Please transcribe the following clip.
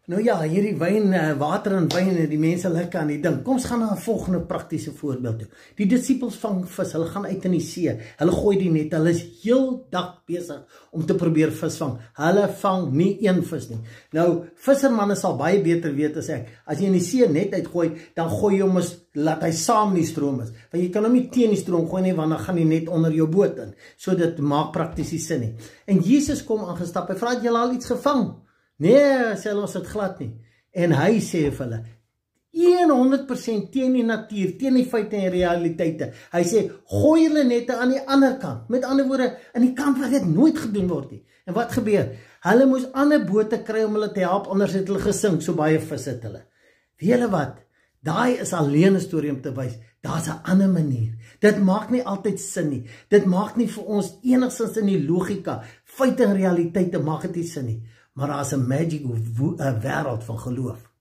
Nou ja, hierdie wyn, water en wyn, die mense lekker aan die ding. Kom ons gaan na 'n volgende praktiese voorbeeld toe. Die disippels vang vis, hulle gaan uit in die see, hulle gooi die net, hulle is heel dag besig om te probeer vis vang. Hulle vang nie een vis nie. Nou, vissermanne sal baie beter weet as ek. As jy in die see net uitgooi, dan gooi jy hom laat hy saam in die stroom is. Want jy kan hom nie teen die stroom gooi nie, want dan gaan hy net onder jou boot in. So dit maak prakties nie sin nie. En Jesus kom aangestap, hy vra, het julle al iets gevang? Nee, sê hulle, ons het glad nie. En hy sê vir hulle, 100% teen die natuur, teen die feite en realiteite. Hy sê, gooi julle nette aan die ander kant. Met ander woorde, aan die kant waar dit nooit gedoen word nie. En wat gebeur? Hulle moes ander bote kry om hulle te help, anders het hulle gesink, so baie vis het hulle. Weet julle wat? Daai is alleen 'n storie om te wys. Daar's 'n ander manier. Dit maak nie altyd sin nie. Dit maak nie vir ons enigstens in die logika, feite en realiteite maak dit nie sin nie. Maar daar's 'n magic wêreld van geloof.